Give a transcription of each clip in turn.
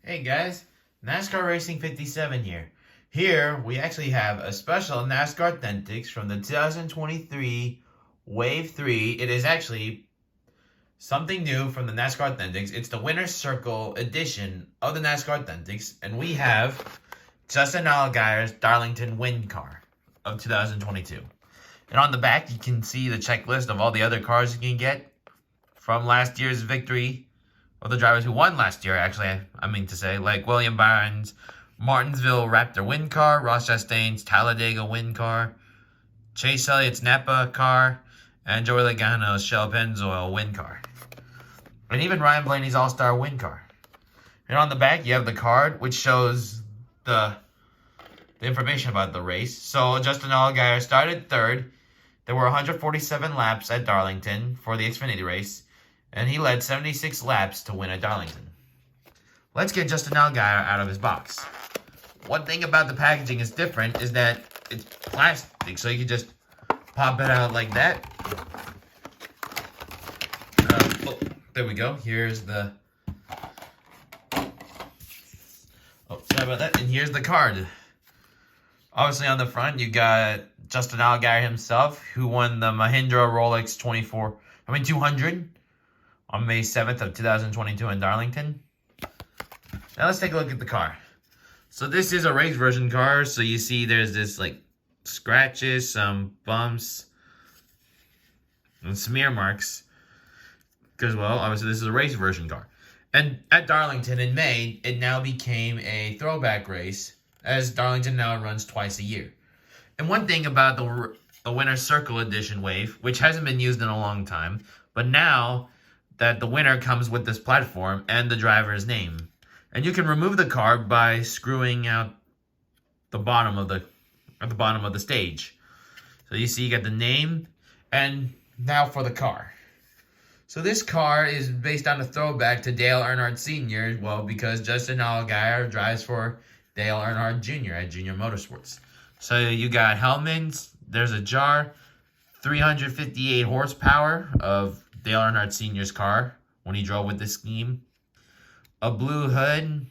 Hey guys, NASCAR Racing 57 here. Here we actually have a special NASCAR Authentics from the 2023 Wave 3. It is actually something new from the NASCAR Authentics. It's the Winner's Circle edition of the NASCAR Authentics, and we have Justin Allgaier's Darlington win car of 2022. And on the back, you can see the checklist of all the other cars you can get from last year's victory. Of the drivers who won last year, actually, I mean to say, like William Byron's Martinsville Raptor win car, Ross Chastain's Talladega win car, Chase Elliott's Napa car, and Joey Logano's Shell Pennzoil win car. And even Ryan Blaney's All-Star win car. And on the back, you have the card, which shows the information about the race. So Justin Allgaier started third. There were 147 laps at Darlington for the Xfinity race. And he led 76 laps to win at Darlington. Let's get Justin Allgaier out of his box. One thing about the packaging is different is that it's plastic, so you can just pop it out like that. There we go. Here's the... Oh, sorry about that. And here's the card. Obviously on the front, you got Justin Allgaier himself, who won the Mahindra Rolex 200 on May 7th of 2022 in Darlington. Now let's take a look at the car. So this is a race version car. So you see there's this like scratches, some bumps, and smear marks. Because, well, obviously this is a race version car. And at Darlington in May, it now became a throwback race, as Darlington now runs twice a year. And one thing about the Winner's Circle Edition wave, which hasn't been used in a long time, but now that the winner comes with this platform and the driver's name. And you can remove the car by screwing out the bottom of the stage. So you see you got the name, and now for the car. So this car is based on a throwback to Dale Earnhardt Sr., well, because Justin Allgaier drives for Dale Earnhardt Jr. at Junior Motorsports. So you got helmets, there's a jar, 358 horsepower of Dale Earnhardt Sr.'s car when he drove with this scheme. A blue hood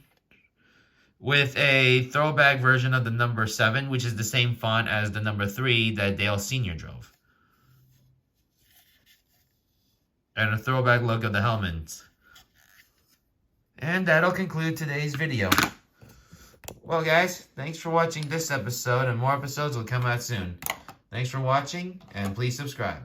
with a throwback version of the number 7, which is the same font as the number 3 that Dale Sr. drove. And a throwback look of the helmets. And that'll conclude today's video. Well, guys, thanks for watching this episode, and more episodes will come out soon. Thanks for watching, and please subscribe.